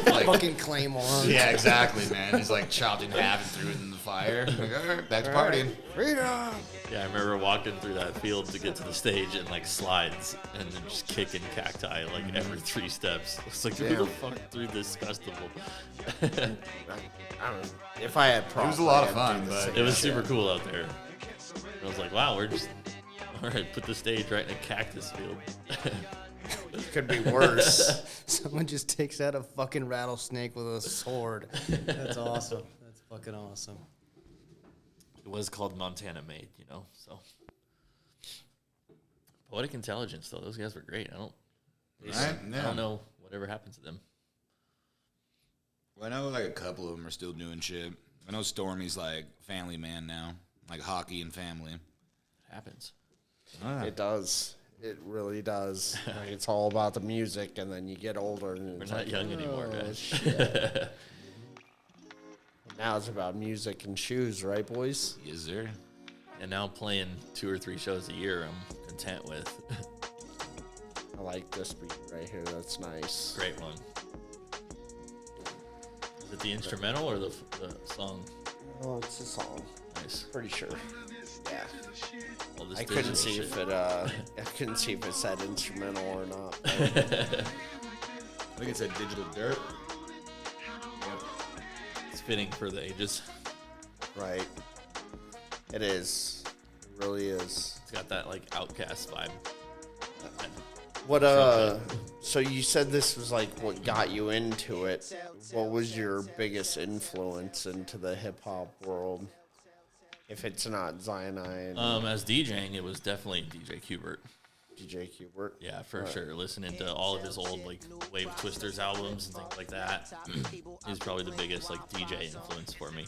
like Fucking Claymore. yeah, exactly, man. He's like chopped in half and threw it in the fire. Like, all right, back to partying. Freedom. Yeah, I remember walking through that field to get to the stage and like slides and then just kicking cacti like every 3 steps. It's like, who the Damn. fuck threw this festival? I don't know. If I had problems, was a lot of I'd fun, do the but- same It was shit. super cool out there. I was like, wow, we're just all right. Put the stage right in a cactus field. Could be worse. Someone just takes out a fucking rattlesnake with a sword. That's awesome. That's fucking awesome. It was called Montana Made, you know. So Poetic Intelligence, though, those guys were great. I Right? don't know whatever happened to them. Well, I know like a couple of them are still doing shit. I know Stormy's like family man now, like hockey and family. It happens. It does. It really does. Like, it's all about the music, and then you get older, and We're it's not like, young anymore, oh, guys. shit. Now it's about music and shoes, right, boys? Yes, sir. And now playing 2 or 3 shows a year, I'm content with. I like this beat right here. That's nice. Great one. Is it the instrumental or the song? Oh, it's a song. Nice. Pretty sure. Yeah. All this I couldn't digital see shit. if it. I couldn't see if it said instrumental or not. I think it said digital dirt. It's fitting for the ages. Right. It is. It really is. It's got that like Outcast vibe. What so you said this was like what got you into it. What was your biggest influence into the hip hop world? If it's not Zionine, As DJing, it was definitely DJ Qbert. DJ Qbert. Yeah, for sure. Listening to all of his old like Wave Twisters albums and things like that. He's probably the biggest like DJ influence for me.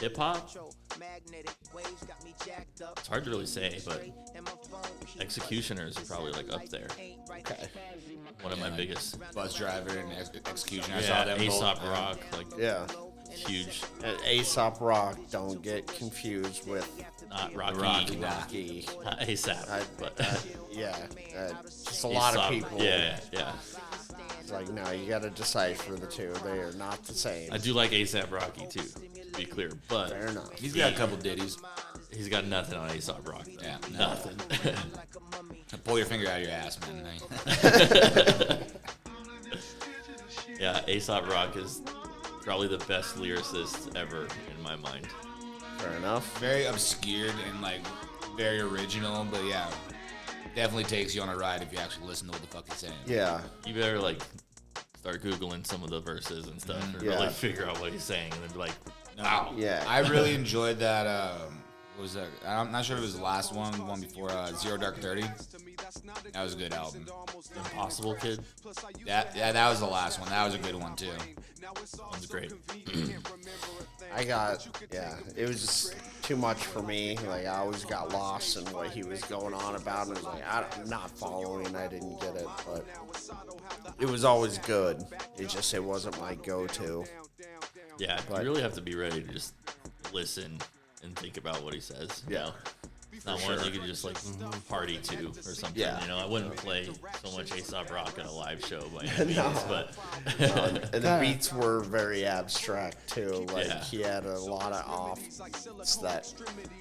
Hip hop. It's hard to really say, but Executioners are probably like up there. Okay. One of my biggest. Bus driver and execution. I saw Yeah, them Aesop both. Rock. Like Yeah. huge. Aesop Rock, don't get confused with Not Rocky, Rocky. not ASAP, but Yeah, just a lot of Aesop, people. Yeah. It's like, no, you got to decipher the two. They are not the same. I do like ASAP Rocky too, to be clear, but Fair enough. He's got a couple ditties. he's got nothing on Aesop Rocky. Yeah, Nothing. Pull your finger out of your ass, man. Yeah, Aesop Rock is probably the best lyricist ever in my mind. Fair enough. Very obscured and like very original, but yeah, definitely takes you on a ride if you actually listen to what the fuck he's saying. Yeah. You better like start Googling some of the verses and stuff and Yeah. really figure out what he's saying and then be like, wow. Yeah. I really enjoyed that. What was that? I'm not sure if it was the last one, the one before Zero Dark 30. That was a good album. Impossible Kid. That was the last one. That was a good one too. That was great. It was just too much for me. Like, I always got lost in what he was going on about, and it was like, I'm not following, I didn't get it, but it was always good. It wasn't my go-to. Yeah, But- you really have to be ready to just listen and think about what he says. You Yeah. know? It's not one you can just like party to or something. Yeah. You know, I wouldn't play so much Aesop Rock at a live show by any means, but And the beats were very abstract, too. Like, Yeah. he had a lot of offs that,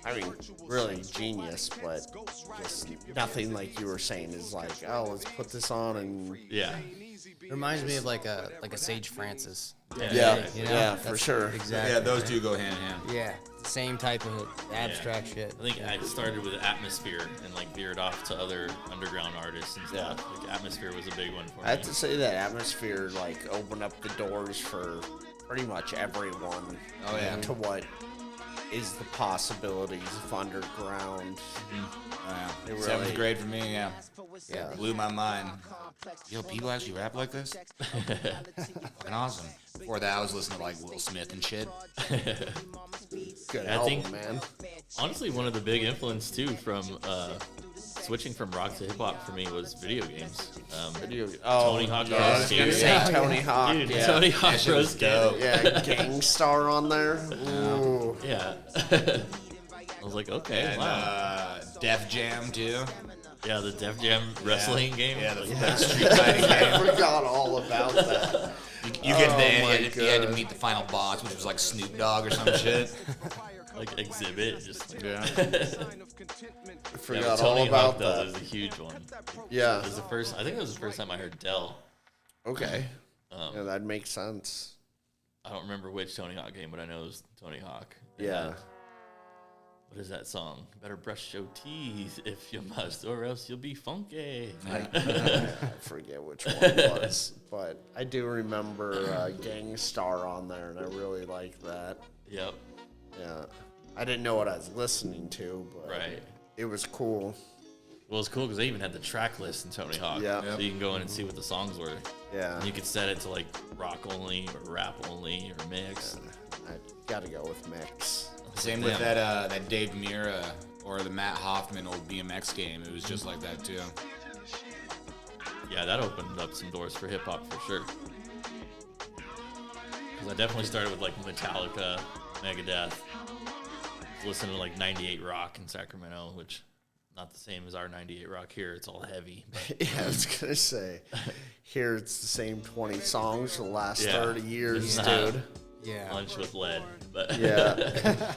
I mean, really genius, but just nothing like you were saying is like, oh, let's put this on and... yeah. Reminds me of like a Sage Francis. Yeah, You know? yeah, for That's sure. Exactly. Yeah, those two go hand in hand. Yeah, same type of abstract shit. I think I started with Atmosphere and like veered off to other underground artists and stuff. Like Atmosphere was a big one for I have me. to say that Atmosphere, like, opened up the doors for pretty much everyone to what is the possibilities of underground. It really, Seventh grade for me, yeah. Yeah. Blew my mind. Yo, people actually rap like this? Fucking awesome. Before that, I was listening to like Will Smith and shit. Good I album, think- man. Honestly, one of the big influence too from switching from rock to hip hop for me was video games. Tony Hawk yeah, I was Pro gonna Skater. say Tony Hawk. Dude, yeah. Tony Hawk That shit Pro was Skater. dope. Yeah, Gangstar on there. Ooh. Yeah. I was like, okay, And wow. Def Jam too. Yeah, the Def Jam wrestling game. Yeah, the street fighting game. I forgot all about that. You get to the end, my you had to God. meet the final boss, which was like Snoop Dogg or some shit. Like Exhibit. Just I yeah, forgot but Tony all about Hawk though that. was a huge one. Yeah. It was the first. I think it was the first time I heard Dell. Okay. Yeah, that makes sense. I don't remember which Tony Hawk game, but I know it was Tony Hawk. Yeah. What is that song? Better brush your teeth if you must, or else you'll be funky. I forget which one it was, but I do remember Gangstar on there, and I really like that. Yep. Yeah. I didn't know what I was listening to, but Right. it was cool. Well, it's cool because they even had the track list in Tony Hawk. Yeah. So you can go in and see what the songs were. Yeah. And you could set it to like rock only or rap only or mix. I gotta go with mix. Same with that Dave Mirra or the Matt Hoffman old BMX game. It was just like that too. Yeah, that opened up some doors for hip hop for sure. Because I definitely started with like Metallica, Megadeth. Listening to like 98 Rock in Sacramento, which not the same as our 98 Rock here. It's all heavy. But Yeah, I was gonna say, here it's the same 20 songs for the last Yeah. 30 years, Nah. dude. Yeah. Lunch with Lead. But Yeah.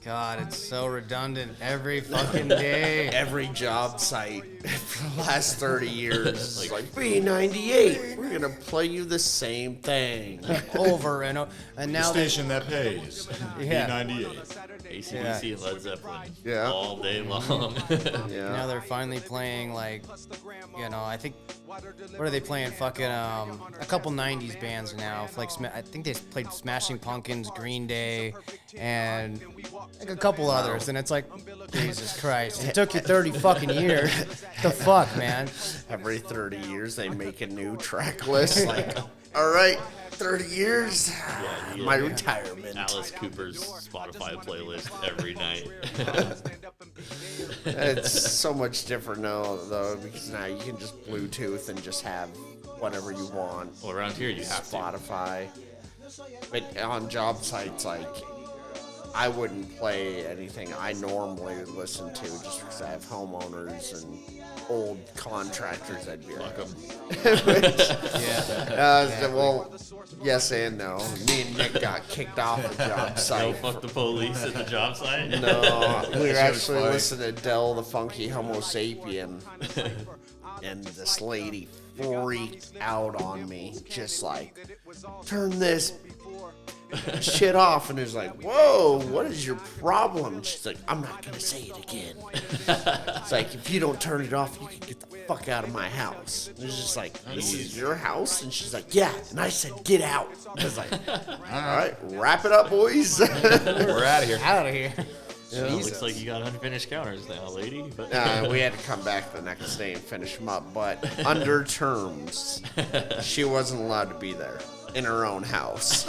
God, it's so redundant every fucking day. Every job site for the last 30 years is like, B98, we're gonna play you the same thing. Over and over. And now they that pays. Yeah. B98. AC/DC and Led Zeppelin Yeah. all day long. Yeah. now they're finally playing like, you know, I think what are they playing? Fucking a couple '90s bands now. Like I think they played Smashing Pumpkins, Green Day, and like a couple others. And it's like, Jesus Christ! It took you 30 fucking years. The fuck, man? Every 30 years they make a new track list. Like, all right, 30 years, you my get retirement. Alice Cooper's Spotify playlist every night. It's so much different now, though, because now you can just Bluetooth and just have whatever you want. Well, around here you have to. Spotify. but on job sites, like, I wouldn't play anything I normally would listen to just because I have homeowners and old contractors I'd be like, well, yes and no. Me and Nick got kicked off the job Go site. fuck the police at the job site. No, we were was actually funny. listening to Del the Funky Homo Sapien, and this lady freaked out on me, just like, turn this shit off, and it was like, whoa, what is your problem? She's like, I'm not gonna say it again. It's like, if you don't turn it off, you can get the fuck out of my house. And it's just like, this is your house? And she's like, yeah. And I said, get out. I was like, all right, wrap it up, boys. We're out of here. Out of here. Looks like you got unfinished counters now, lady. But We had to come back the next day and finish them up, but under terms, she wasn't allowed to be there in her own house.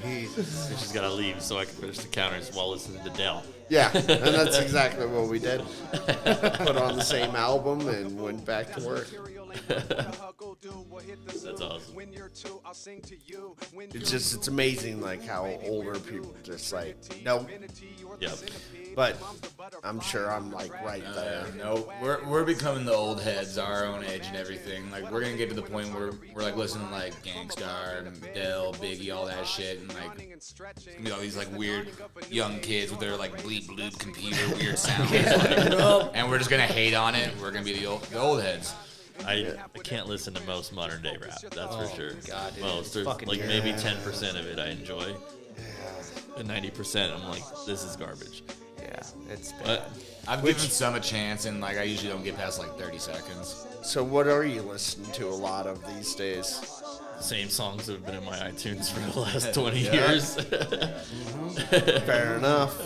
she's got to leave so I can finish the counters while listening to Dell. Yeah, and that's exactly what we did. Put on the same album and went back to work. That's awesome. It's amazing, like, how older people just like, nope. Yep. But I'm sure I'm like right there. No, we're becoming the old heads, our own age and everything. Like, we're gonna get to the point where we're like listening to like Gangstar and Dell, Biggie, all that shit, and like, it's gonna be all these like weird young kids with their like bleep bloop computer weird sounds, like, and we're just gonna hate on it. We're gonna be the old heads. I can't listen to most modern day rap. That's for sure. God, dude, most, there's fucking like maybe 10% of it I enjoy. And 90% I'm like, this is garbage. Yeah, it's bad. But I've given some a chance, and like I usually don't get past like 30 seconds. So what are you listening to a lot of these days? the same songs that have been in my iTunes for the last 20 years. Fair enough.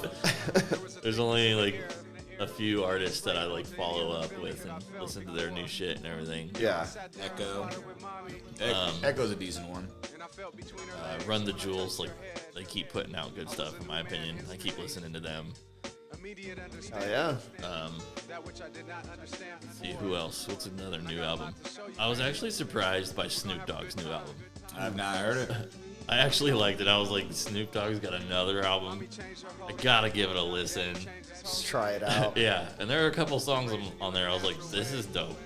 There's only like a few artists that I like follow up with and listen to their new shit and everything. Yeah. Echo. Echo's a decent one. Run the Jewels, like they keep putting out good stuff in my opinion. I keep listening to them. Oh yeah. Let's see who else. What's another new album? I was actually surprised by Snoop Dogg's new album. I've not heard it. I actually liked it. I was like, Snoop Dogg's got another album. I gotta give it a listen. Let's try it out. Yeah, and there are a couple songs on there. I was like, this is dope.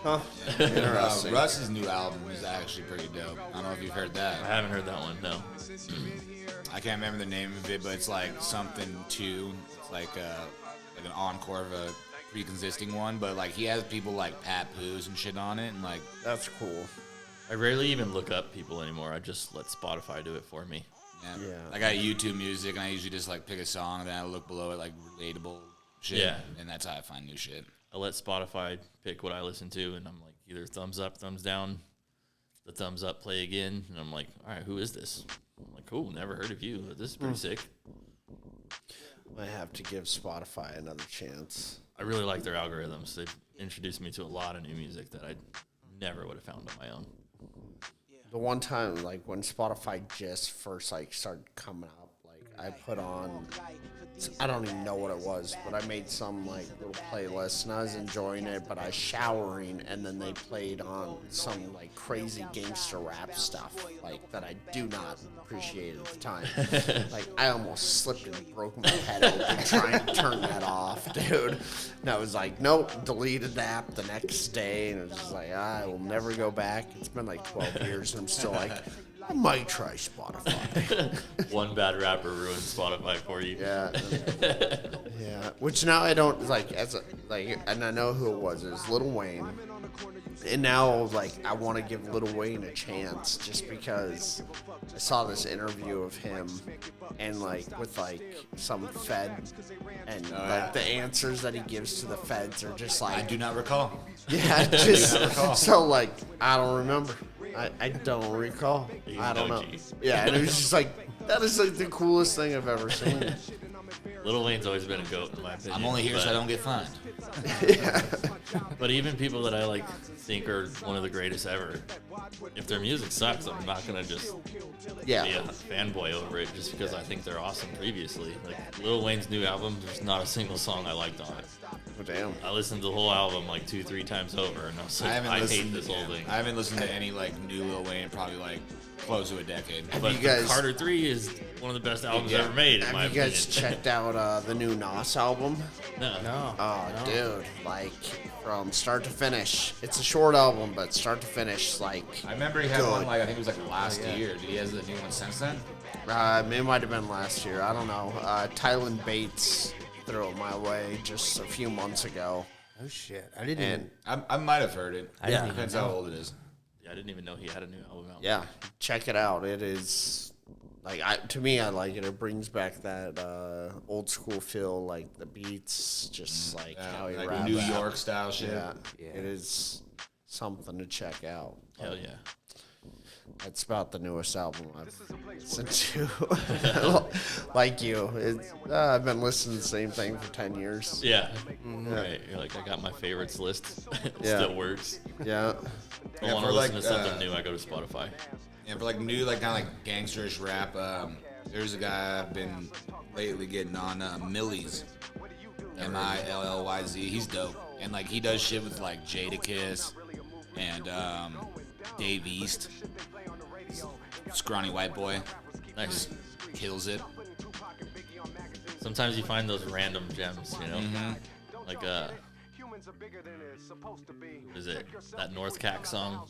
Huh. Interesting. Russ's new album is actually pretty dope. I don't know if you've heard I that. haven't heard that one. No. I can't remember the name of it, but it's like something two. It's like an encore of a pre-existing one, but like he has people like Pat Poos and shit on it, and like That's cool. I rarely even look up people anymore. I just let Spotify do it for me. yeah. I got YouTube Music, and I usually just like pick a song, and then I look below it like relatable shit, Yeah. and that's how I find new shit. I let Spotify pick what I listen to, and I'm like, either thumbs up, thumbs down. The thumbs up, play again, and I'm like, all right, who is this? I'm like, cool, never heard of you. But this is pretty sick. I have to give Spotify another chance. I really like their algorithms. They've introduced me to a lot of new music that I never would have found on my own. The one time, like, when Spotify just first, like, started coming up, like, I put on, I don't even know what it was, but I made some, like, little playlist, and I was enjoying it, but I was showering, and then they played on some, like, crazy gangster rap stuff, like, that I do not appreciate at the time. Like, I almost slipped and broke my head open trying to turn that off, dude. And I was like, nope, deleted the app the next day, and it was just like, I will never go back. It's been like 12 years, and I'm still like, I might try Spotify. One bad rapper ruined Spotify for you. Yeah. Yeah. Which now I don't, like, and I know who it was. It was Lil Wayne. And now, like, I want to give Lil Wayne a chance just because I saw this interview of him and, like, with, like, some Fed and, like, the answers that he gives to the Feds are just like. I do not recall. Yeah, just so, like, I don't remember. I don't recall. He's I don't an know. OG. Yeah, and it was just like, that is like the coolest thing I've ever seen. Lil Wayne's always been a goat in my opinion. I'm only here so I don't get fined. Yeah. But even people that I like think are one of the greatest ever, if their music sucks, I'm not gonna just be a fanboy over it just because I think they're awesome previously. Like Lil Wayne's new album, there's not a single song I liked on it. Oh, damn. I listened to the whole album like 2-3 times over, and I was like, I hate this whole thing. I haven't listened to any like new Lil Wayne in probably like close to a decade. But you guys- Carter 3 is one of the best albums ever made, in my Have you opinion. guys checked out the new Nas album? No. Oh, dude, like from start to finish. It's a short album, but start to finish, like I remember he had good. one like I think it was like last year. Did he have the new one since then? It might have been last year. I don't know. Tylen Bates threw it my way just a few months ago. Oh shit! I didn't. Even, I might have heard it. I didn't even Depends how old it is. Yeah, I didn't even know he had a new album out. Yeah, check it out. It is like to me, I like it. It brings back that old school feel, like the beats, just like how he Like raps. New York style shit. Yeah, it is something to check out. Hell yeah. That's about the newest album I've listened to. Like you, I've been listening to the same thing for 10 years. Yeah. Right. You're like, I got my favorites list. It Yeah. still works. Yeah. If I want for to listen like, to something new, I go to Spotify. And for like new, like kind of like gangsterish rap, there's a guy I've been lately getting on, Millie's, Milliyz. He's dope, and like he does shit with like Jadakiss and Dave East, scrawny white boy, Nice. kills it. Sometimes you find those random gems, you know? Like, is it that North Cac song?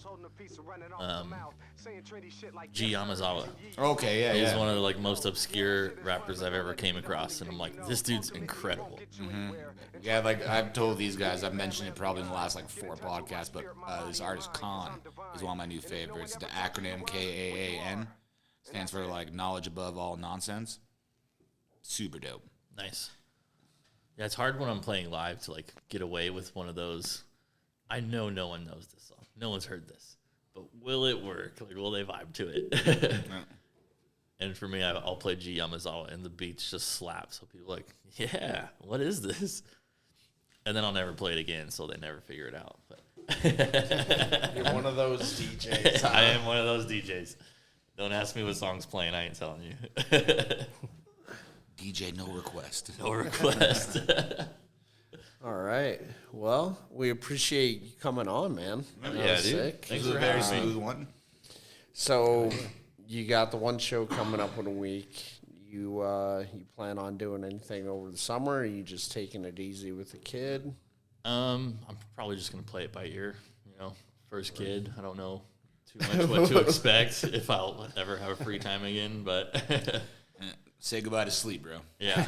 G Yamazawa. Okay, yeah, He's yeah. one of the like most obscure rappers I've ever came across, and I'm like, this dude's incredible. Yeah, like I've told these guys, I've mentioned it probably in the last like 4 podcasts, but this artist Khan is one of my new favorites. The acronym KAAN stands for like knowledge above all nonsense. Super dope. Nice. Yeah, it's hard when I'm playing live to like get away with one of those. I know no one knows this song. No one's heard this. But will it work? Like, will they vibe to it? And for me, I'll play G Yamazawa, and the beats just slap. So people are like, yeah, what is this? And then I'll never play it again, so they never figure it out. But You're one of those DJs. I am one of those DJs. Don't ask me what song's playing. I ain't telling you. DJ no request. No request. All right. Well, we appreciate you coming on, man. That Yeah, was dude. sick. Thanks This is for a very having me. smooth one. So, you got the one show coming up in a week. You plan on doing anything over the summer? Or are you just taking it easy with the kid? I'm probably just gonna play it by ear. You know, first kid. I don't know too much what to expect if I'll ever have a free time again. But Say goodbye to sleep, bro. yeah,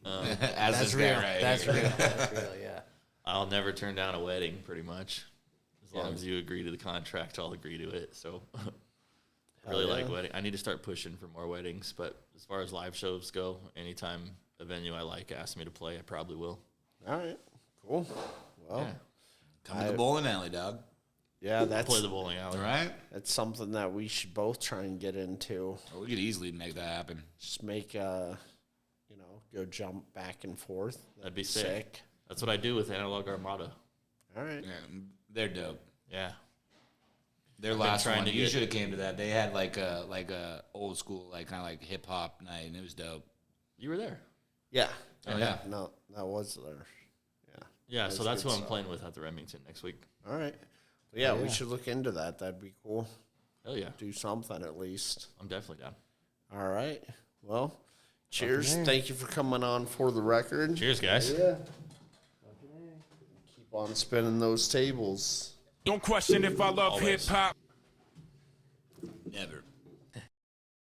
As that's this real. guy right That's here. real. That's real. Yeah. I'll never turn down a wedding. Pretty much, as long as you agree to the contract, I'll agree to it. So, I really like wedding. I need to start pushing for more weddings. But as far as live shows go, anytime a venue I like asks me to play, I probably will. All right. Cool. Well, Yeah. Come to the bowling alley, dog. yeah, that's Play the bowling alley. All right? that's something that we should both try and get into. We could easily make that happen. Just make go jump back and forth. That'd be sick. That's what I do with Analog Armada. All right. Yeah, they're dope. Yeah. Their been last trying one, to you get- should have came to that. They had like a old school, like kind of like hip hop night, and it was dope. You were there. Yeah. Oh, yeah. No, that was there. Yeah. Yeah, so that's good who I'm stuff. playing with at the Remington next week. All right. Yeah, we should look into that. That'd be cool. Hell yeah. Do something at least. I'm definitely down. All right. Well, cheers. Thank you for coming on For the Record. Cheers, guys. Yeah. Keep on spinning those tables. Don't question if I love Always. hip hop. Never.